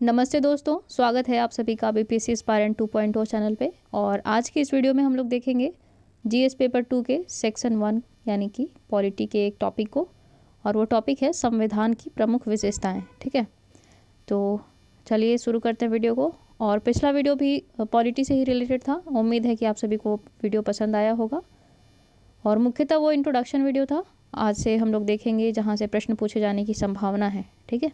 नमस्ते दोस्तों, स्वागत है आप सभी का बीपीएससी एस्पायरेंट 2.0 चैनल पे। और आज की इस वीडियो में हम लोग देखेंगे जीएस पेपर 2 के सेक्शन 1 यानी कि पॉलिटी के एक टॉपिक को, और वो टॉपिक है संविधान की प्रमुख विशेषताएं। ठीक है, तो चलिए शुरू करते हैं वीडियो को। और पिछला वीडियो भी पॉलिटी से ही रिलेटेड था। उम्मीद है कि आप सभी को वीडियो पसंद आया होगा, और मुख्यतः वो इंट्रोडक्शन वीडियो था। आज से हम लोग देखेंगे जहाँ से प्रश्न पूछे जाने की संभावना है। ठीक है,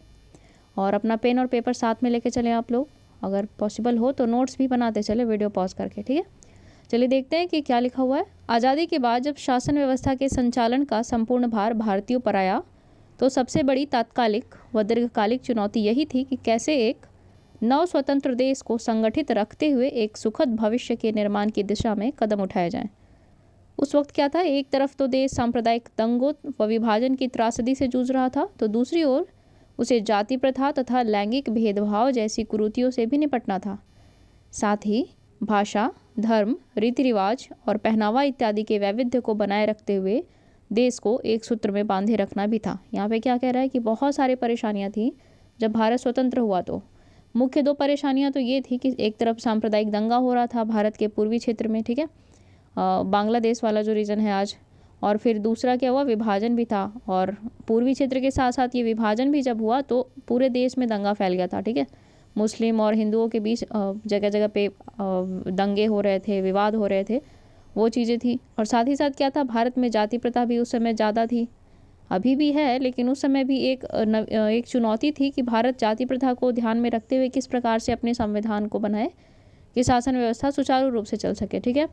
और अपना पेन और पेपर साथ में लेके चलें आप लोग, अगर पॉसिबल हो तो नोट्स भी बनाते चले वीडियो पॉज करके। ठीक है, चलिए देखते हैं कि क्या लिखा हुआ है। आज़ादी के बाद जब शासन व्यवस्था के संचालन का संपूर्ण भार भारतीयों पर आया, तो सबसे बड़ी तात्कालिक व दीर्घकालिक चुनौती यही थी कि कैसे एक नव स्वतंत्र देश को संगठित रखते हुए एक सुखद भविष्य के निर्माण की दिशा में कदम उठाए जाएं। उस वक्त क्या था, एक तरफ तो देश सांप्रदायिक दंगों व विभाजन की त्रासदी से जूझ रहा था, तो दूसरी ओर उसे जाति प्रथा तथा लैंगिक भेदभाव जैसी कुरीतियों से भी निपटना था। साथ ही भाषा, धर्म, रीति रिवाज और पहनावा इत्यादि के वैविध्य को बनाए रखते हुए देश को एक सूत्र में बांधे रखना भी था। यहाँ पे क्या कह रहा है कि बहुत सारी परेशानियाँ थी जब भारत स्वतंत्र हुआ। तो मुख्य दो परेशानियाँ तो ये थी कि एक तरफ सांप्रदायिक दंगा हो रहा था भारत के पूर्वी क्षेत्र में, ठीक है, बांग्लादेश वाला जो रीजन है आज, और फिर दूसरा क्या हुआ, विभाजन भी था। और पूर्वी क्षेत्र के साथ साथ ये विभाजन भी जब हुआ तो पूरे देश में दंगा फैल गया था। ठीक है, मुस्लिम और हिंदुओं के बीच जगह जगह पे दंगे हो रहे थे, विवाद हो रहे थे, वो चीज़ें थी। और साथ ही साथ क्या था, भारत में जाति प्रथा भी उस समय ज़्यादा थी, अभी भी है, लेकिन उस समय भी एक चुनौती थी कि भारत जाति प्रथा को ध्यान में रखते हुए किस प्रकार से अपने संविधान को बनाए कि शासन व्यवस्था सुचारू रूप से चल सके। ठीक है,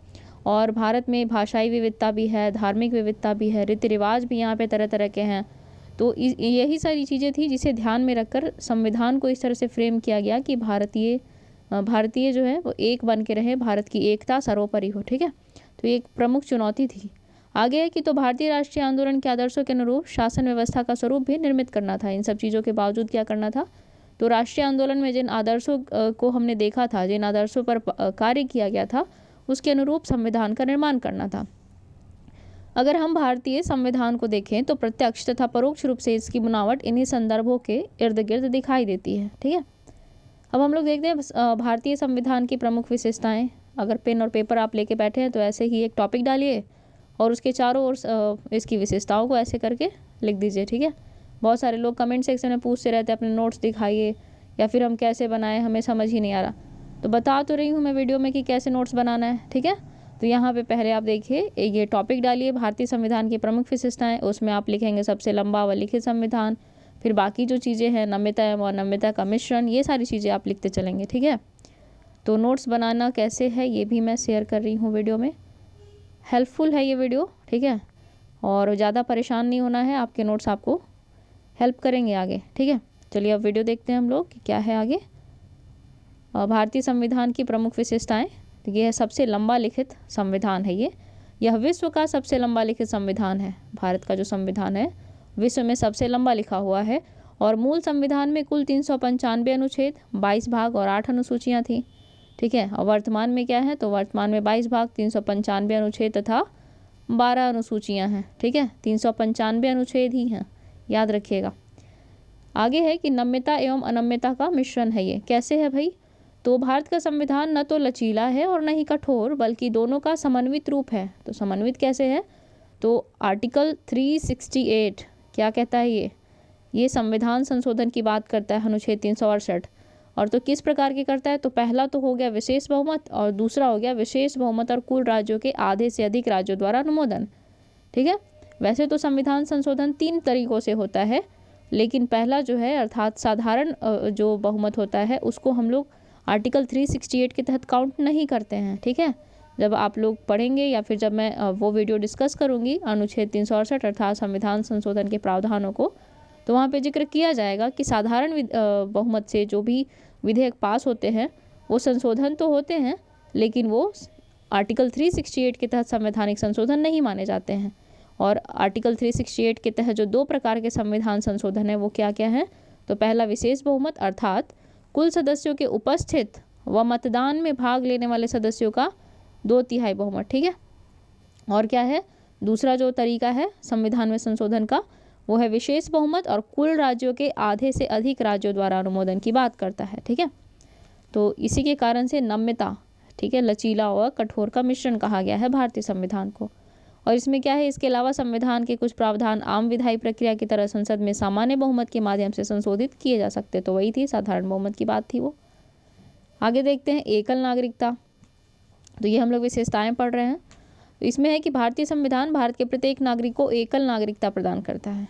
और भारत में भाषाई विविधता भी है, धार्मिक विविधता भी है, रीति रिवाज भी यहाँ पे तरह तरह के हैं। तो यही सारी चीज़ें थी जिसे ध्यान में रखकर संविधान को इस तरह से फ्रेम किया गया कि भारतीय जो है वो एक बन के रहे, भारत की एकता सर्वोपरि हो। ठीक है, तो ये एक प्रमुख चुनौती थी। आगे है कि तो भारतीय राष्ट्रीय आंदोलन के आदर्शों के अनुरूप शासन व्यवस्था का स्वरूप भी निर्मित करना था। इन सब चीज़ों के बावजूद क्या करना था, तो राष्ट्रीय आंदोलन में जिन आदर्शों को हमने देखा था, जिन आदर्शों पर कार्य किया गया था, उसके अनुरूप संविधान का निर्माण करना था। अगर हम भारतीय संविधान को देखें तो प्रत्यक्ष तथा परोक्ष रूप से इसकी बनावट इन्हीं संदर्भों के इर्द गिर्द दिखाई देती है। ठीक है, अब हम लोग देखते हैं भारतीय संविधान की प्रमुख विशेषताएं। अगर पेन और पेपर आप लेके बैठे हैं तो ऐसे ही एक टॉपिक डालिए और उसके चारों ओर इसकी विशेषताओं को ऐसे करके लिख दीजिए। ठीक है, बहुत सारे लोग कमेंट सेक्शन में पूछते रहते हैं अपने नोट्स दिखाइए, या फिर हम कैसे बनाएं, हमें समझ ही नहीं आ रहा। तो बता तो रही हूँ मैं वीडियो में कि कैसे नोट्स बनाना है। ठीक है, तो यहाँ पे पहले आप देखिए, ये टॉपिक डालिए भारतीय संविधान की प्रमुख विशेषताएं, उसमें आप लिखेंगे सबसे लंबा व लिखित संविधान, फिर बाकी जो चीज़ें हैं नम्यता एवं अनम्यता का मिश्रण, ये सारी चीज़ें आप लिखते चलेंगे। ठीक है, तो नोट्स बनाना कैसे है ये भी मैं शेयर कर रही हूँ वीडियो में, हेल्पफुल है ये वीडियो। ठीक है, और ज़्यादा परेशान नहीं होना है, आपके नोट्स आपको हेल्प करेंगे आगे। ठीक है, चलिए अब वीडियो देखते हैं हम लोग कि क्या है आगे। भारतीय संविधान की प्रमुख विशेषताएं, तो ये है सबसे लंबा लिखित संविधान है यह विश्व का सबसे लंबा लिखित संविधान है। भारत का जो संविधान है विश्व में सबसे लंबा लिखा हुआ है, और मूल संविधान में कुल 395 अनुच्छेद, 22 भाग और 8 अनुसूचियाँ थी। ठीक है, और वर्तमान में क्या है, तो वर्तमान में 22 भाग, 395 अनुच्छेद तथा 12 अनुसूचियाँ हैं। ठीक है, 395 अनुच्छेद ही हैं, याद रखिएगा। आगे है कि नम्यता एवं अनम्यता का मिश्रण है। ये कैसे है भाई, तो भारत का संविधान न तो लचीला है और न ही कठोर, बल्कि दोनों का समन्वित रूप है। तो समन्वित कैसे है, तो आर्टिकल 368 क्या कहता है, ये संविधान संशोधन की बात करता है, अनुच्छेद 368। और तो किस प्रकार के करता है, तो पहला तो हो गया विशेष बहुमत, और दूसरा हो गया विशेष बहुमत और कुल राज्यों के आधे से अधिक राज्यों द्वारा अनुमोदन। ठीक है, वैसे तो संविधान संशोधन 3 तरीकों से होता है, लेकिन पहला जो है अर्थात साधारण जो बहुमत होता है उसको हम लोग आर्टिकल 368 के तहत काउंट नहीं करते हैं। ठीक है, जब आप लोग पढ़ेंगे या फिर जब मैं वो वीडियो डिस्कस करूंगी अनुच्छेद 368 अर्थात संविधान संशोधन के प्रावधानों को, तो वहाँ पे जिक्र किया जाएगा कि साधारण बहुमत से जो भी विधेयक पास होते हैं वो संशोधन तो होते हैं, लेकिन वो आर्टिकल 368 के तहत संवैधानिक संशोधन नहीं माने जाते हैं। और आर्टिकल 368 के तहत जो 2 प्रकार के संविधान संशोधन है वो क्या क्या है, तो पहला विशेष बहुमत अर्थात कुल सदस्यों के उपस्थित व मतदान में भाग लेने वाले सदस्यों का 2/3 बहुमत। ठीक है, और क्या है दूसरा जो तरीका है संविधान में संशोधन का, वो है विशेष बहुमत और कुल राज्यों के आधे से अधिक राज्यों द्वारा अनुमोदन की बात करता है। ठीक है, तो इसी के कारण से नम्यता, ठीक है, लचीला और कठोर का मिश्रण कहा गया है भारतीय संविधान को। और इसमें क्या है, इसके अलावा संविधान के कुछ प्रावधान आम विधायी प्रक्रिया की तरह संसद में सामान्य बहुमत के माध्यम से संशोधित किए जा सकते। तो वही थी, साधारण बहुमत की बात थी वो। आगे देखते हैं एकल नागरिकता। तो ये हम लोग विशेषताएं पढ़ रहे हैं। तो इसमें है कि भारतीय संविधान भारत के प्रत्येक नागरिक को एकल नागरिकता प्रदान करता है।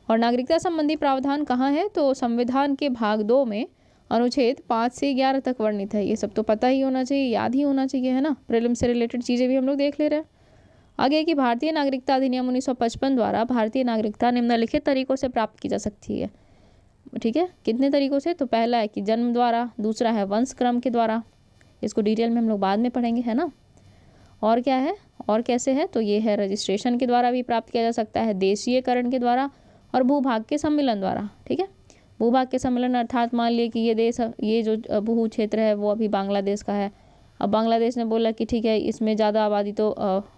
और नागरिकता संबंधी प्रावधान कहाँ है, तो संविधान के भाग 2 में अनुच्छेद 5 से 11 तक वर्णित है। ये सब तो पता ही होना चाहिए, याद ही होना चाहिए, है ना। प्रीलिम्स से रिलेटेड चीज़ें भी हम लोग देख ले रहे हैं। आगे कि भारतीय नागरिकता अधिनियम 1955 द्वारा भारतीय नागरिकता निम्नलिखित तरीकों से प्राप्त की जा सकती है। ठीक है, कितने तरीकों से, तो पहला है कि जन्म द्वारा, दूसरा है वंश क्रम के द्वारा, इसको डिटेल में हम लोग बाद में पढ़ेंगे, है ना। और क्या है, और कैसे है, तो ये है रजिस्ट्रेशन के द्वारा भी प्राप्त किया जा सकता है, देशीयकरण के द्वारा और भूभाग के सम्मिलन द्वारा। ठीक है, भूभाग के सम्मिलन अर्थात मान लिए कि ये देश, ये जो भू क्षेत्र है वो अभी बांग्लादेश का है। अब बांग्लादेश ने बोला कि ठीक है, इसमें ज़्यादा आबादी तो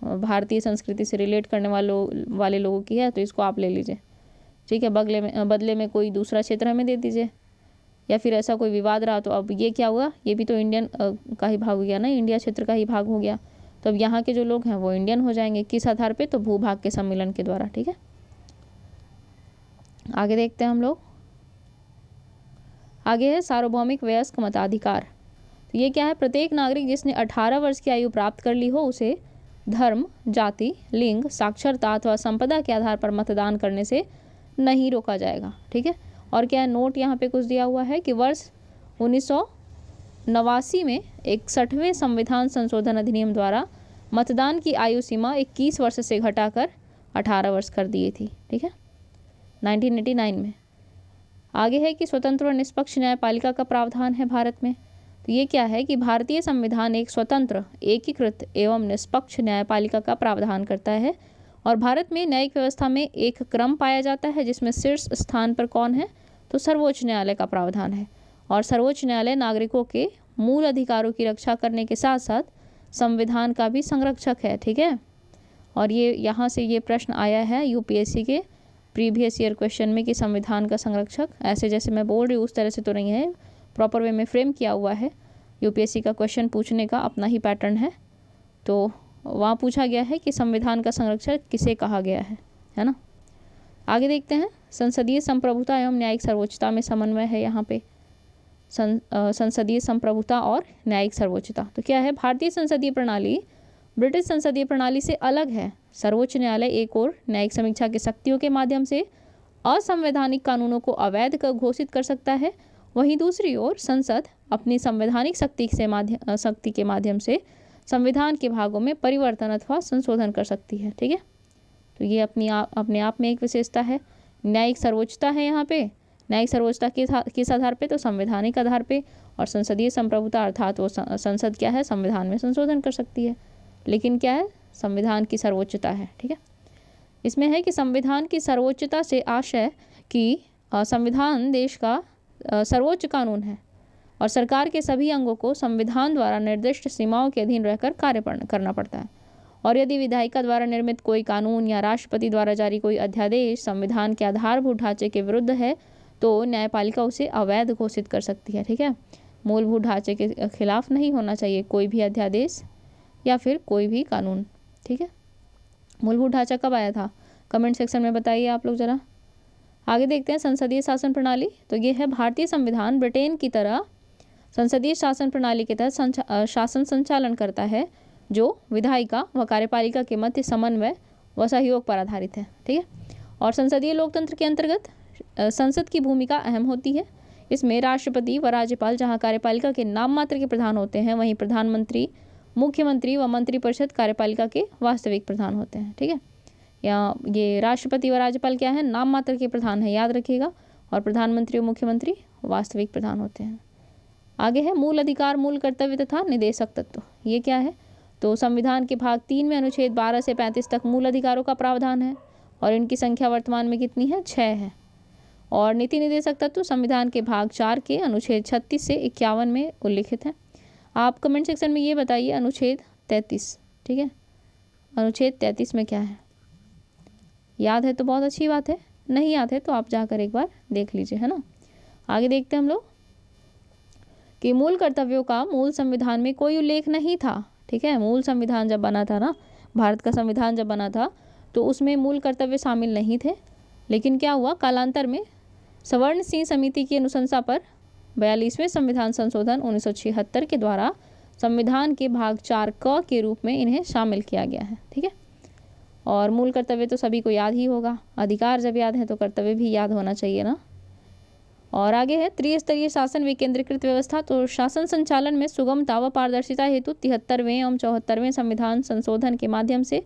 भारतीय संस्कृति से रिलेट करने वाले लोगों की है, तो इसको आप ले लीजिए। ठीक है, बदले में कोई दूसरा क्षेत्र हमें दे दीजिए, या फिर ऐसा कोई विवाद रहा तो अब ये क्या हुआ, ये भी तो इंडियन का ही भाग हो गया ना, इंडिया क्षेत्र का ही भाग हो गया। तो अब यहाँ के जो लोग हैं वो इंडियन हो जाएंगे, किस आधार पे, तो भूभाग के सम्मिलन के द्वारा। ठीक है, आगे देखते हैं हम लोग। आगे है सार्वभौमिक वयस्क मताधिकार। तो ये क्या है, प्रत्येक नागरिक जिसने 18 वर्ष की आयु प्राप्त कर ली हो उसे धर्म, जाति, लिंग, साक्षरता अथवा संपदा के आधार पर मतदान करने से नहीं रोका जाएगा। ठीक है, और क्या है, नोट यहाँ पे कुछ दिया हुआ है कि वर्ष 1989 में 61वें संविधान संशोधन अधिनियम द्वारा मतदान की आयु सीमा 21 वर्ष से घटाकर 18 वर्ष कर दी थी। ठीक है, 1989 में। आगे है कि स्वतंत्र और निष्पक्ष न्यायपालिका का प्रावधान है भारत में। तो ये क्या है कि भारतीय संविधान एक स्वतंत्र, एकीकृत एवं निष्पक्ष न्यायपालिका का प्रावधान करता है। और भारत में न्यायिक व्यवस्था में एक क्रम पाया जाता है जिसमें शीर्ष स्थान पर कौन है, तो सर्वोच्च न्यायालय का प्रावधान है। और सर्वोच्च न्यायालय नागरिकों के मूल अधिकारों की रक्षा करने के साथ साथ संविधान का भी संरक्षक है। ठीक है, और ये यहाँ से ये प्रश्न आया है यूपीएससी के प्रीवियस ईयर क्वेश्चन में कि संविधान का संरक्षक, ऐसे जैसे मैं बोल रही हूँ उस तरह से तो नहीं है, प्रॉपर वे में फ्रेम किया हुआ है। यूपीएससी का क्वेश्चन पूछने का अपना ही पैटर्न है। तो वहाँ पूछा गया है कि संविधान का संरक्षक किसे कहा गया है ना। आगे देखते हैं, संसदीय संप्रभुता एवं न्यायिक सर्वोच्चता में समन्वय है यहाँ पे। संसदीय संप्रभुता और न्यायिक सर्वोच्चता तो क्या है, भारतीय संसदीय प्रणाली ब्रिटिश संसदीय प्रणाली से अलग है। सर्वोच्च न्यायालय एक और न्यायिक समीक्षा की शक्तियों के माध्यम से असंवैधानिक कानूनों को अवैध घोषित कर सकता है, वहीं दूसरी ओर संसद अपनी संवैधानिक शक्ति के माध्यम से संविधान के भागों में परिवर्तन अथवा संशोधन कर सकती है। ठीक है, तो ये अपने आप में एक विशेषता है। न्यायिक सर्वोच्चता है यहाँ पे, न्यायिक सर्वोच्चता किस आधार पे, तो संवैधानिक आधार पे। और संसदीय संप्रभुता अर्थात वो संसद क्या है, संविधान में संशोधन कर सकती है, लेकिन क्या है, संविधान की सर्वोच्चता है। ठीक है, इसमें है कि संविधान की सर्वोच्चता से आशय कि संविधान देश का सर्वोच्च कानून है और सरकार के सभी अंगों को संविधान द्वारा निर्दिष्ट सीमाओं के अधीन रहकर कार्य करना पड़ता है। और यदि विधायिका द्वारा निर्मित कोई कानून या राष्ट्रपति द्वारा जारी कोई अध्यादेश संविधान के आधारभूत ढांचे के विरुद्ध है तो न्यायपालिका उसे अवैध घोषित कर सकती है। ठीक है, मूलभूत ढांचे के खिलाफ नहीं होना चाहिए कोई भी अध्यादेश या फिर कोई भी कानून। ठीक है, मूलभूत ढांचा कब आया था, कमेंट सेक्शन में बताइए आप लोग ज़रा। आगे देखते हैं संसदीय शासन प्रणाली। तो ये है भारतीय संविधान ब्रिटेन की तरह संसदीय शासन प्रणाली के तहत शासन संचालन करता है जो विधायिका व कार्यपालिका के मध्य समन्वय व सहयोग पर आधारित है। ठीक है, और संसदीय लोकतंत्र के अंतर्गत संसद की भूमिका अहम होती है। इसमें राष्ट्रपति व राज्यपाल जहाँ कार्यपालिका के नाम मात्र के प्रधान होते हैं, वहीं प्रधानमंत्री, मुख्यमंत्री व मंत्रिपरिषद कार्यपालिका के वास्तविक प्रधान होते हैं। ठीक है, या ये राष्ट्रपति व राज्यपाल क्या है, नाम मात्र के प्रधान है, याद रखिएगा, और प्रधानमंत्री और मुख्यमंत्री वास्तविक प्रधान होते हैं। आगे है मूल अधिकार, मूल कर्तव्य तथा निदेशक तत्व। ये क्या है, तो संविधान के भाग 3 में अनुच्छेद 12 से 35 तक मूल अधिकारों का प्रावधान है और इनकी संख्या वर्तमान में कितनी है, 6 है। और नीति निदेशक तत्व संविधान के भाग 4 के अनुच्छेद 36 से 51 में उल्लिखित है। आप कमेंट सेक्शन में ये बताइए अनुच्छेद 33। ठीक है, अनुच्छेद 33 में क्या है, याद है तो बहुत अच्छी बात है, नहीं याद है तो आप जाकर एक बार देख लीजिए, है ना। आगे देखते हैं हम लोग कि मूल कर्तव्यों का मूल संविधान में कोई उल्लेख नहीं था। ठीक है, मूल संविधान जब बना था ना, भारत का संविधान जब बना था तो उसमें मूल कर्तव्य शामिल नहीं थे। लेकिन क्या हुआ, कालांतर में सवर्ण सिंह समिति की अनुशंसा पर 42वें संविधान संशोधन 1976 के द्वारा संविधान के भाग 4 क के रूप में इन्हें शामिल किया गया है। ठीक है, और मूल कर्तव्य तो सभी को याद ही होगा, अधिकार जब याद है तो कर्तव्य भी याद होना चाहिए ना। और आगे है त्रिस्तरीय शासन विकेंद्रीकृत व्यवस्था। तो शासन संचालन में सुगमता व पारदर्शिता हेतु 73वें एवं 74वें संविधान संशोधन के माध्यम से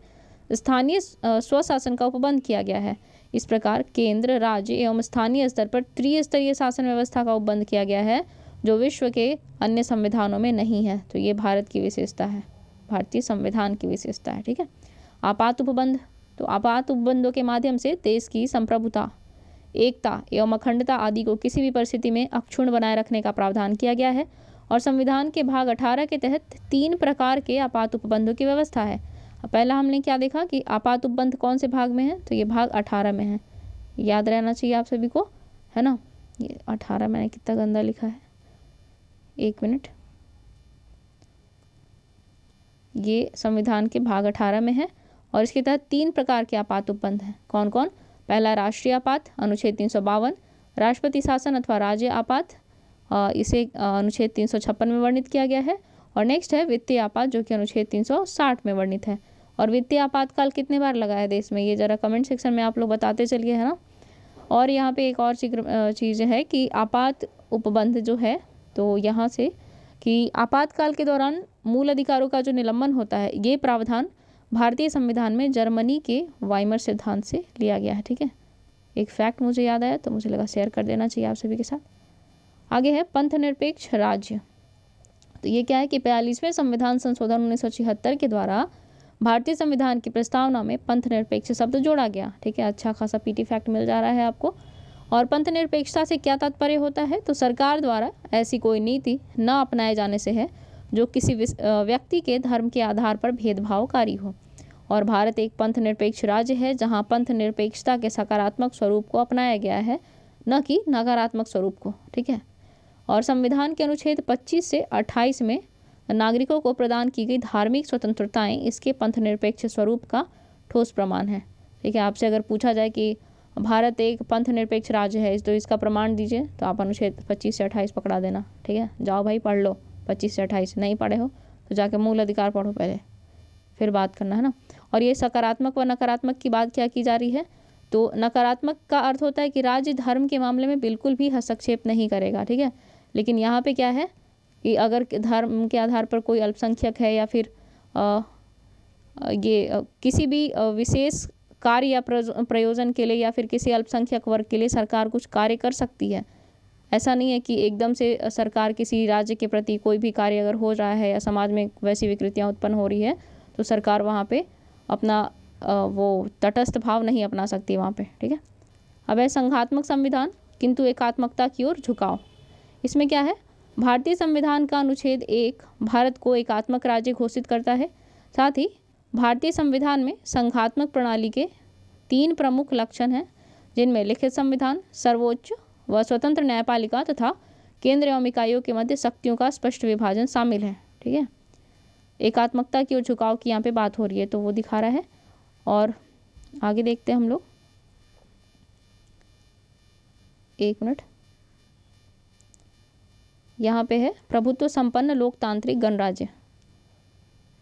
स्थानीय स्वशासन का उपबंध किया गया है। इस प्रकार केंद्र, राज्य एवं स्थानीय स्तर पर त्रिस्तरीय शासन व्यवस्था का उपबंध किया गया है, जो विश्व के अन्य संविधानों में नहीं है। तो ये भारत की विशेषता है, भारतीय संविधान की विशेषता है। ठीक है, आपात उपबंध। तो आपात उपबंधों के माध्यम से देश की संप्रभुता, एकता एवं अखंडता आदि को किसी भी परिस्थिति में अक्षुण्ण बनाए रखने का प्रावधान किया गया है। और संविधान के भाग 18 के तहत 3 प्रकार के आपात उपबंधों की व्यवस्था है। पहला हमने क्या देखा कि आपात उपबंध कौन से भाग में है, तो ये भाग 18 में है, याद रहना चाहिए आप सभी को, है ना। ये 18 मैंने कितना गंदा लिखा है, 1 मिनट। ये संविधान के भाग 18 में है और इसके तहत 3 प्रकार के आपात उपबंध हैं। कौन कौन? पहला राष्ट्रीय आपात, अनुच्छेद 352, राष्ट्रपति शासन अथवा राज्य आपात, इसे अनुच्छेद 356 में वर्णित किया गया है। और नेक्स्ट है वित्तीय आपात, जो कि अनुच्छेद 360 में वर्णित है। और वित्तीय आपातकाल कितने बार लगा है देश में, ये जरा कमेंट सेक्शन में आप लोग बताते चलिए, है ना। और यहाँ पे एक और चीज़ है कि आपात उपबंध जो है, तो यहाँ से कि आपातकाल के दौरान मूल अधिकारों का जो निलंबन होता है, ये प्रावधान भारतीय संविधान में जर्मनी के वाइमर सिद्धांत से लिया गया है। ठीक है, एक फैक्ट मुझे याद आया तो मुझे लगा शेयर कर देना चाहिए आप सभी के साथ। आगे है पंथ निरपेक्ष राज्य। तो ये क्या है कि 42वें संविधान संशोधन 1976 के द्वारा भारतीय संविधान की प्रस्तावना में पंथ निरपेक्ष शब्द जोड़ा गया। ठीक है, अच्छा खासा पीटी फैक्ट मिल जा रहा है आपको। और पंथ निरपेक्षता से क्या तात्पर्य होता है, तो सरकार द्वारा ऐसी कोई नीति न अपनाए जाने से है जो किसी व्यक्ति के धर्म के आधार पर भेदभावकारी हो। और भारत एक पंथ निरपेक्ष राज्य है जहाँ पंथ निरपेक्षता के सकारात्मक स्वरूप को अपनाया गया है, न कि नकारात्मक स्वरूप को। ठीक है, और संविधान के अनुच्छेद 25 से 28 में नागरिकों को प्रदान की गई धार्मिक स्वतंत्रताएं इसके पंथ निरपेक्ष स्वरूप का ठोस प्रमाण है। ठीक है, आपसे अगर पूछा जाए कि भारत एक पंथ निरपेक्ष राज्य है तो इसका प्रमाण दीजिए, तो आप अनुच्छेद 25 से 28 पकड़ा देना। ठीक है, जाओ भाई पढ़ लो 25 से 28, नहीं पढ़े हो तो जाके मूल अधिकार पढ़ो पहले, फिर बात करना, है ना। और ये सकारात्मक व नकारात्मक की बात क्या की जा रही है, तो नकारात्मक का अर्थ होता है कि राज्य धर्म के मामले में बिल्कुल भी हस्तक्षेप नहीं करेगा। ठीक है, लेकिन यहाँ पे क्या है कि अगर धर्म के आधार पर कोई अल्पसंख्यक है या फिर किसी भी विशेष कार्य या प्रयोजन के लिए या फिर किसी अल्पसंख्यक वर्ग के लिए सरकार कुछ कार्य कर सकती है। ऐसा नहीं है कि एकदम से सरकार किसी राज्य के प्रति कोई भी कार्य अगर हो रहा है या समाज में वैसी विकृतियाँ उत्पन्न हो रही है तो सरकार वहाँ पे अपना वो तटस्थ भाव नहीं अपना सकती वहाँ पे। ठीक है, अब है संघात्मक संविधान किंतु एकात्मकता की ओर झुकाव। इसमें क्या है, भारतीय संविधान का अनुच्छेद 1 भारत को एकात्मक राज्य घोषित करता है। साथ ही भारतीय संविधान में संघात्मक प्रणाली के 3 प्रमुख लक्षण हैं, जिनमें लिखित संविधान, सर्वोच्च व स्वतंत्र न्यायपालिका तथा केंद्र एवं इकाइयों के मध्य शक्तियों का स्पष्ट विभाजन शामिल है। ठीक है, एकात्मकता की ओर झुकाव की यहाँ पे बात हो रही है तो वो दिखा रहा है। और आगे देखते हैं हम लोग, 1 मिनट, यहाँ पे है प्रभुत्व संपन्न लोकतांत्रिक गणराज्य।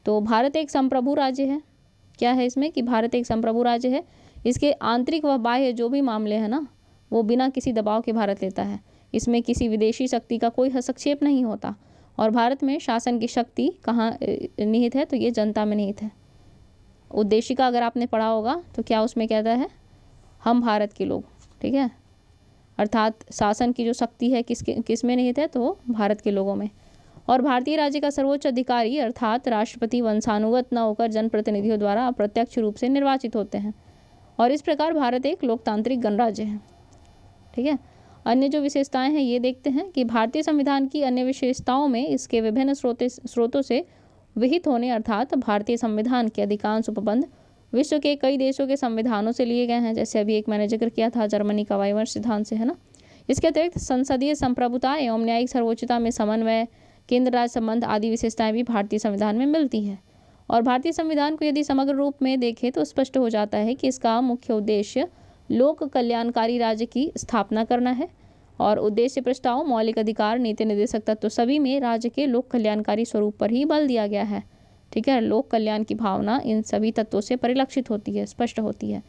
तो भारत एक संप्रभु राज्य है। क्या है इसमें कि भारत एक संप्रभु राज्य है, इसके आंतरिक व बाह्य जो भी मामले हैं ना, वो बिना किसी दबाव के भारत लेता है। इसमें किसी विदेशी शक्ति का कोई हस्तक्षेप नहीं होता। और भारत में शासन की शक्ति कहाँ निहित है, तो ये जनता में निहित है। उद्देशिका अगर आपने पढ़ा होगा तो क्या उसमें कहता है, हम भारत के लोग। ठीक है, अर्थात शासन की जो शक्ति है किस में निहित है, तो वो भारत के लोगों में। और भारतीय राज्य का सर्वोच्च अधिकारी अर्थात राष्ट्रपति वंशानुगत न होकर जनप्रतिनिधियों द्वारा अप्रत्यक्ष रूप से निर्वाचित होते हैं। और इस प्रकार भारत एक लोकतांत्रिक गणराज्य है। ठीक है, अन्य जो विशेषताएं हैं ये देखते हैं कि भारतीय संविधान की अन्य विशेषताओं में इसके विभिन्न स्रोतों से विहित होने अर्थात भारतीय संविधान के अधिकांश उपबंध विश्व के कई देशों के संविधानों से लिए गए हैं, जैसे अभी एक मैंने जिक्र किया था जर्मनी का वाइमर सिद्धांत से, है ना। इसके अतिरिक्त संसदीय संप्रभुता एवं न्यायिक सर्वोच्चता में समन्वय, केंद्र राज्य संबंध आदि विशेषताएं भी भारतीय संविधान में मिलती हैं। और भारतीय संविधान को यदि समग्र रूप में देखें तो स्पष्ट हो जाता है कि इसका मुख्य उद्देश्य लोक कल्याणकारी राज्य की स्थापना करना है। और उद्देश्य प्रस्ताव, मौलिक अधिकार, नीति निर्देशक तत्व सभी में राज्य के लोक कल्याणकारी स्वरूप पर ही बल दिया गया है। ठीक है, लोक कल्याण की भावना इन सभी तत्वों से परिलक्षित होती है, स्पष्ट होती है।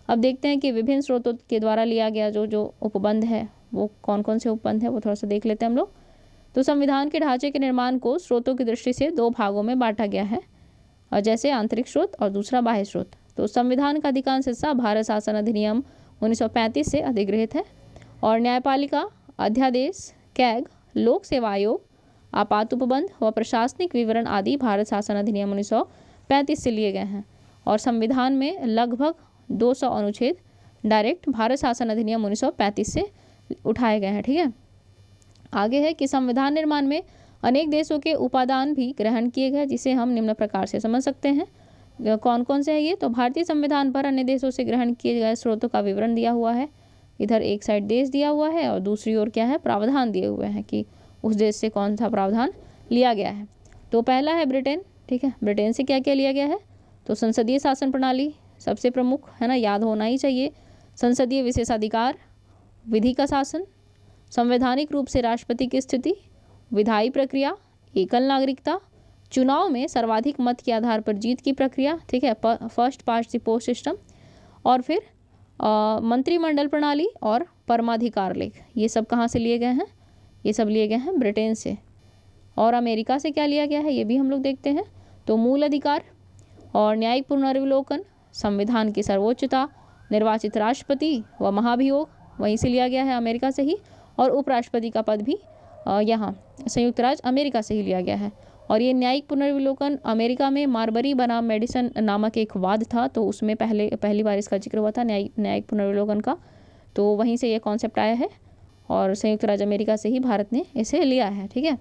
अब देखते हैं कि विभिन्न स्रोतों के द्वारा लिया गया जो उपबंध है वो कौन कौन से उपबंध है, वो थोड़ा सा देख लेते हैं हम लोग। तो संविधान के ढांचे के निर्माण को स्रोतों की दृष्टि से दो भागों में बांटा गया है, और जैसे आंतरिक स्रोत और दूसरा बाह्य स्रोत। तो संविधान का अधिकांश हिस्सा भारत शासन अधिनियम 1935 से अधिगृहित है, और न्यायपालिका, अध्यादेश, कैग, लोक सेवा आयोग, आपात उपबंध व प्रशासनिक विवरण आदि भारत शासन अधिनियम 1935 से लिए गए हैं। और संविधान में लगभग 200 अनुच्छेद डायरेक्ट भारत शासन अधिनियम 1935 से उठाए गए हैं। ठीक है, आगे है कि संविधान निर्माण में अनेक देशों के उपादान भी ग्रहण किए गए, जिसे हम निम्न प्रकार से समझ सकते हैं। कौन कौन से है ये? तो भारतीय संविधान पर अन्य देशों से ग्रहण किए गए स्रोतों का विवरण दिया हुआ है। इधर एक साइड देश दिया हुआ है और दूसरी ओर क्या है, प्रावधान दिए हुए हैं कि उस देश से कौन सा प्रावधान लिया गया है। तो पहला है ब्रिटेन। ठीक है, ब्रिटेन से क्या क्या लिया गया है? तो संसदीय शासन प्रणाली सबसे प्रमुख है ना, याद होना ही चाहिए। संसदीय विशेषाधिकार, विधि का शासन, संवैधानिक रूप से राष्ट्रपति की स्थिति, विधायी प्रक्रिया, एकल नागरिकता, चुनाव में सर्वाधिक मत के आधार पर जीत की प्रक्रिया। ठीक है, first past the post system, और फिर मंत्रिमंडल प्रणाली और परमाधिकार लेख। ये सब कहाँ से लिए गए हैं? ये सब लिए गए हैं ब्रिटेन से। और अमेरिका से क्या लिया गया है ये भी हम लोग देखते हैं। तो मूल अधिकार और न्यायिक पुनर्विलोकन, संविधान की सर्वोच्चता, निर्वाचित राष्ट्रपति व महाभियोग वहीं से लिया गया है, अमेरिका से ही। और उपराष्ट्रपति का पद भी यहाँ संयुक्त राज्य अमेरिका से ही लिया गया है। और ये न्यायिक पुनर्विलोकन अमेरिका में मार्बरी बनाम मेडिसन नामक एक वाद था, तो उसमें पहली बार इसका जिक्र हुआ था न्यायिक पुनर्विलोकन का। तो वहीं से ये कॉन्सेप्ट आया है और संयुक्त राज्य अमेरिका से ही भारत ने इसे लिया है। ठीक है,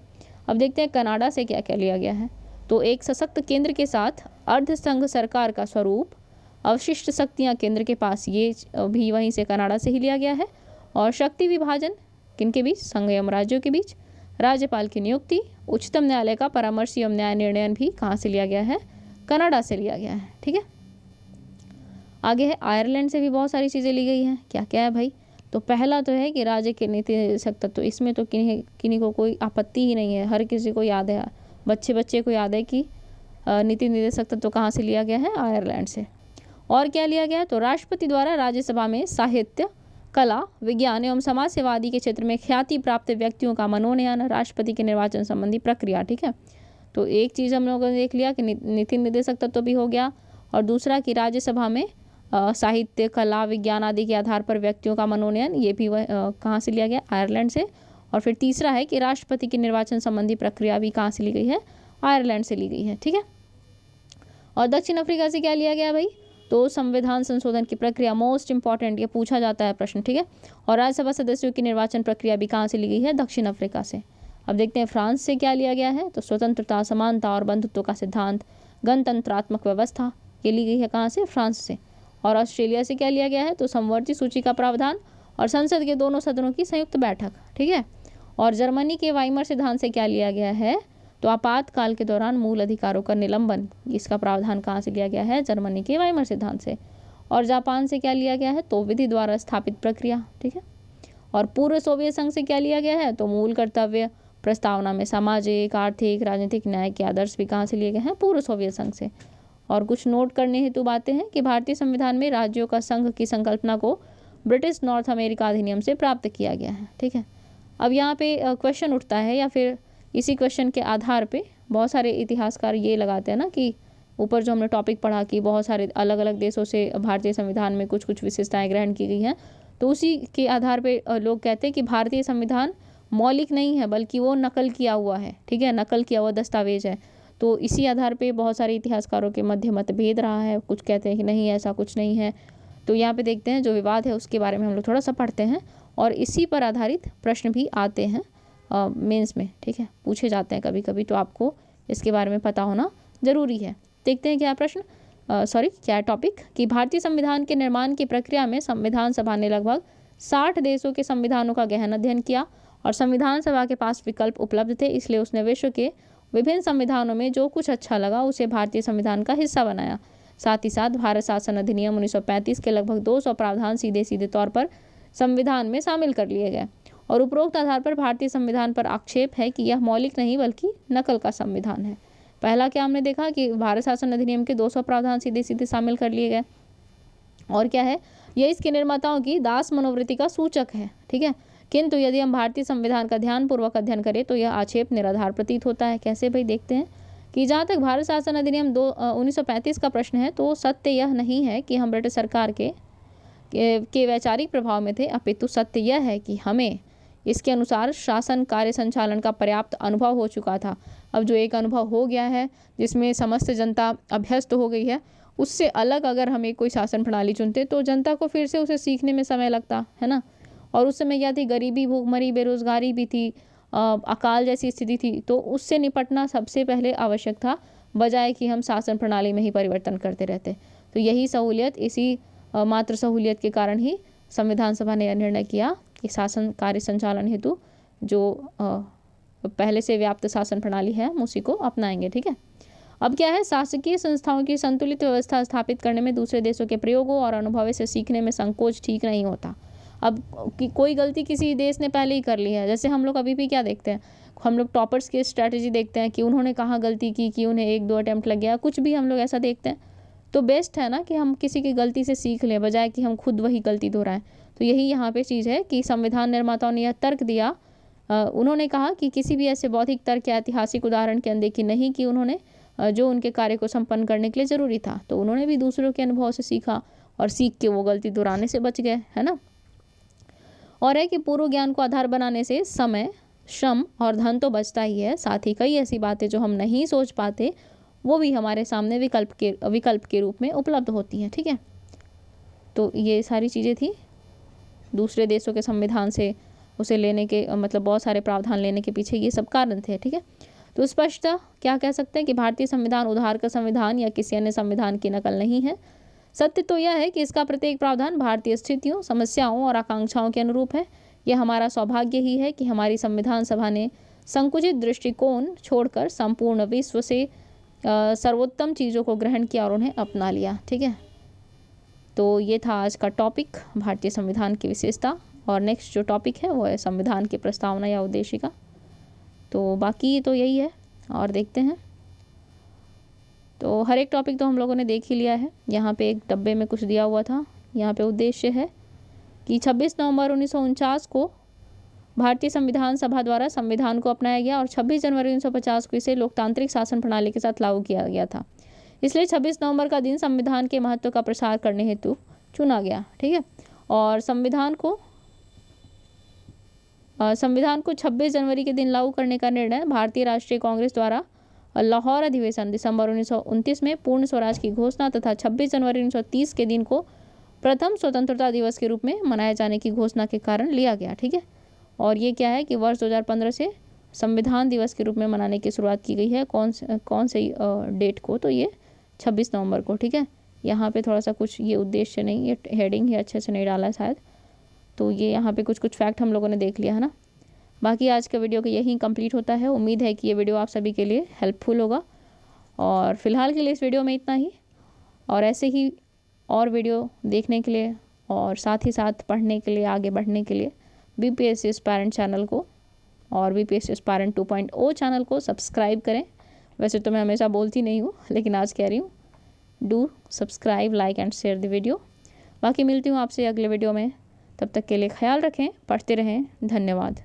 अब देखते हैं कनाडा से क्या क्या लिया गया है। तो एक सशक्त केंद्र के साथ अर्ध संघ सरकार का स्वरूप, अवशिष्ट शक्तियाँ केंद्र के पास, ये भी वहीं से कनाडा से ही लिया गया है। और शक्ति विभाजन किनके बीच? संघ एवं राज्यों के बीच। राज्यपाल की नियुक्ति, उच्चतम न्यायालय का परामर्श एवं न्याय निर्णयन भी कहाँ से लिया गया है? कनाडा से लिया गया है। ठीक है, आगे है आयरलैंड से भी बहुत सारी चीज़ें ली गई हैं। क्या क्या है भाई? तो पहला तो है कि राज्य के नीति निर्देशक तत्व, इसमें तो किन्हीं को कोई आपत्ति ही नहीं है, हर किसी को याद है, बच्चे को याद है कि नीति निर्देशक तत्व कहाँ से लिया गया है? आयरलैंड से। और क्या लिया गया है? तो राष्ट्रपति द्वारा राज्यसभा में साहित्य, कला, विज्ञान एवं समाज सेवा आदि के क्षेत्र में ख्याति प्राप्त व्यक्तियों का मनोनयन, राष्ट्रपति के निर्वाचन संबंधी प्रक्रिया। ठीक है, तो एक चीज़ हम लोगों ने देख लिया कि नीति निर्देशक तत्व भी हो गया, और दूसरा कि राज्यसभा में साहित्य, कला, विज्ञान आदि के आधार पर व्यक्तियों का मनोनयन, ये भी कहाँ से लिया गया? आयरलैंड से। और फिर तीसरा है कि राष्ट्रपति के निर्वाचन संबंधी प्रक्रिया भी कहाँ से ली गई है? आयरलैंड से ली गई है। ठीक है, और दक्षिण अफ्रीका से क्या लिया गया भाई? तो संविधान संशोधन की प्रक्रिया, मोस्ट इंपॉर्टेंट, ये पूछा जाता है प्रश्न। ठीक है, और राज्यसभा सदस्यों की निर्वाचन प्रक्रिया भी कहाँ से ली गई है? दक्षिण अफ्रीका से। अब देखते हैं फ्रांस से क्या लिया गया है। तो स्वतंत्रता, समानता और बंधुत्व का सिद्धांत, गणतंत्रात्मक व्यवस्था, ये ली गई है कहाँ से? फ्रांस से। और ऑस्ट्रेलिया से क्या लिया गया है? तो समवर्ती सूची का प्रावधान और संसद के दोनों सदनों की संयुक्त बैठक। ठीक है, और जर्मनी के वाइमर सिद्धांत से क्या लिया गया है? तो आपातकाल के दौरान मूल अधिकारों का निलंबन, इसका प्रावधान कहाँ से लिया गया है? जर्मनी के वाइमर सिद्धांत से। और जापान से क्या लिया गया है? तो विधि द्वारा स्थापित प्रक्रिया। ठीक है, और पूर्व सोवियत संघ से क्या लिया गया है? तो मूल कर्तव्य प्रस्तावना में सामाजिक, आर्थिक, राजनीतिक न्याय के आदर्श भी कहाँ से लिए गए हैं? पूर्व सोवियत संघ से। और कुछ नोट करने हेतु बातें हैं कि भारतीय संविधान में राज्यों का संघ की संकल्पना को ब्रिटिश नॉर्थ अमेरिका अधिनियम से प्राप्त किया गया है। ठीक है, अब यहाँ पे क्वेश्चन उठता है, या फिर इसी क्वेश्चन के आधार पे बहुत सारे इतिहासकार ये लगाते हैं ना कि ऊपर जो हमने टॉपिक पढ़ा कि बहुत सारे अलग अलग देशों से भारतीय संविधान में कुछ कुछ विशेषताएं ग्रहण की गई हैं, तो उसी के आधार पे लोग कहते हैं कि भारतीय संविधान मौलिक नहीं है, बल्कि वो नकल किया हुआ है। ठीक है, नकल किया हुआ दस्तावेज है। तो इसी आधार पे बहुत सारे इतिहासकारों के मध्य मतभेद रहा है। कुछ कहते हैं कि नहीं, ऐसा कुछ नहीं है। तो यहाँ पे देखते हैं जो विवाद है उसके बारे में हम लोग थोड़ा सा पढ़ते हैं, और इसी पर आधारित प्रश्न भी आते हैं मेंस में। ठीक है, पूछे जाते हैं कभी कभी, तो आपको इसके बारे में पता होना ज़रूरी है। देखते हैं क्या प्रश्न। क्या टॉपिक कि भारतीय संविधान के निर्माण की प्रक्रिया में संविधान सभा ने लगभग 60 देशों के संविधानों का गहन अध्ययन किया और संविधान सभा के पास विकल्प उपलब्ध थे, इसलिए उसने विश्व के विभिन्न संविधानों में जो कुछ अच्छा लगा उसे भारतीय संविधान का हिस्सा बनाया। साथ ही साथ भारत शासन अधिनियम 1935 के लगभग 200 प्रावधान सीधे सीधे तौर पर संविधान में शामिल कर लिए गए और उपरोक्त आधार पर भारतीय संविधान पर आक्षेप है कि यह मौलिक नहीं बल्कि नकल का संविधान है। पहला क्या हमने देखा कि भारत शासन अधिनियम के 200 प्रावधान सीधे सीधे शामिल कर लिए गए, और क्या है, यह इसके निर्माताओं की दास मनोवृत्ति का सूचक है, ठीक है। किंतु यदि हम भारतीय संविधान का ध्यानपूर्वक अध्ययन करें तो यह आक्षेप निराधार प्रतीत होता है। कैसे भाई, देखते हैं कि जहाँ तक भारत शासन अधिनियम 1935 का प्रश्न है तो सत्य यह नहीं है कि हम ब्रिटिश सरकार के वैचारिक प्रभाव में थे, अपितु सत्य यह है कि हमें इसके अनुसार शासन कार्य संचालन का पर्याप्त अनुभव हो चुका था। अब जो एक अनुभव हो गया है जिसमें समस्त जनता अभ्यस्त हो गई है, उससे अलग अगर हम एक कोई शासन प्रणाली चुनते तो जनता को फिर से उसे सीखने में समय लगता है ना। और उस समय क्या थी, गरीबी, भूखमरी, बेरोजगारी भी थी, अकाल जैसी स्थिति थी, तो उससे निपटना सबसे पहले आवश्यक था, बजाय कि हम शासन प्रणाली में ही परिवर्तन करते रहते। तो यही सहूलियत, इसी मात्र सहूलियत के कारण ही संविधान सभा ने यह निर्णय किया कि शासन कार्य संचालन हेतु जो पहले से व्याप्त शासन प्रणाली है हम उसी को अपनाएंगे, ठीक है। अब क्या है, शासकीय संस्थाओं की संतुलित व्यवस्था स्थापित करने में दूसरे देशों के प्रयोगों और अनुभवों से सीखने में संकोच ठीक नहीं होता। अब कोई गलती किसी देश ने पहले ही कर ली है, जैसे हम लोग अभी भी क्या देखते हैं, हम लोग टॉपर्स की स्ट्रैटेजी देखते हैं कि उन्होंने कहाँ गलती की कि उन्हें 1-2 अटैम्प्ट लग गया, कुछ भी हम लोग ऐसा देखते हैं। तो बेस्ट है ना कि हम किसी की गलती से सीख लें, बजाय कि हम खुद वही गलती दोहराएं। तो यही यहाँ पे चीज़ है कि संविधान निर्माताओं ने यह तर्क दिया, उन्होंने कहा कि किसी भी ऐसे बौद्धिक तर्क या ऐतिहासिक उदाहरण की अनदेखी नहीं की उन्होंने, जो उनके कार्य को संपन्न करने के लिए ज़रूरी था। तो उन्होंने भी दूसरों के अनुभव से सीखा और सीख के वो गलती दोहराने से बच गए, है ना। और है कि पूर्व ज्ञान को आधार बनाने से समय, श्रम और धन तो बचता ही है, साथ ही कई ऐसी बातें जो हम नहीं सोच पाते वो भी हमारे सामने विकल्प के रूप में उपलब्ध होती हैं, ठीक है। तो ये सारी चीज़ें थी दूसरे देशों के संविधान से उसे लेने के, मतलब बहुत सारे प्रावधान लेने के पीछे ये सब कारण थे, ठीक है। तो स्पष्टतः क्या कह सकते हैं कि भारतीय संविधान उधार का संविधान या किसी अन्य संविधान की नकल नहीं है। सत्य तो यह है कि इसका प्रत्येक प्रावधान भारतीय स्थितियों, समस्याओं और आकांक्षाओं के अनुरूप है। यह हमारा सौभाग्य ही है कि हमारी संविधान सभा ने संकुचित दृष्टिकोण छोड़कर संपूर्ण विश्व से सर्वोत्तम चीज़ों को ग्रहण किया और उन्हें अपना लिया, ठीक है। तो ये था आज का टॉपिक, भारतीय संविधान की विशेषता। और नेक्स्ट जो टॉपिक है वो है संविधान की प्रस्तावना या उद्देशिका। तो बाकी तो यही है और देखते हैं। तो हर एक टॉपिक तो हम लोगों ने देख ही लिया है। यहाँ पे एक डब्बे में कुछ दिया हुआ था, यहाँ पे उद्देश्य है कि 26 नवंबर 1949 को भारतीय संविधान सभा द्वारा संविधान को अपनाया गया और 26 जनवरी 1950 को इसे लोकतांत्रिक शासन प्रणाली के साथ लागू किया गया था। इसलिए 26 नवंबर का दिन संविधान के महत्व का प्रसार करने हेतु चुना गया, ठीक है। और संविधान को 26 जनवरी के दिन लागू करने का निर्णय भारतीय राष्ट्रीय कांग्रेस द्वारा लाहौर अधिवेशन दिसंबर 1929 में पूर्ण स्वराज की घोषणा तथा 26 जनवरी 1930 के दिन को प्रथम स्वतंत्रता दिवस के रूप में मनाए जाने की घोषणा के कारण लिया गया, ठीक है। और ये क्या है कि वर्ष 2015 से संविधान दिवस के रूप में मनाने की शुरुआत की गई है। कौन से डेट को, तो ये 26 नवंबर को, ठीक है। यहाँ पे थोड़ा सा कुछ ये उद्देश्य नहीं, ये हेडिंग ही अच्छे से नहीं डाला है शायद, तो ये यहाँ पे कुछ फैक्ट हम लोगों ने देख लिया है ना। बाकी आज का वीडियो को यहीं कंप्लीट होता है। उम्मीद है कि ये वीडियो आप सभी के लिए हेल्पफुल होगा। और फिलहाल के लिए इस वीडियो में इतना ही, और ऐसे ही और वीडियो देखने के लिए और साथ ही साथ पढ़ने के लिए, आगे बढ़ने के लिए BPSC एस्पायरेंट चैनल को और BPSC एस्पायरेंट 2.0 चैनल को सब्सक्राइब करें। वैसे तो मैं हमेशा बोलती नहीं हूँ, लेकिन आज कह रही हूँ, do subscribe, like and share the video. बाकी मिलती हूँ आपसे अगले वीडियो में, तब तक के लिए ख्याल रखें, पढ़ते रहें, धन्यवाद।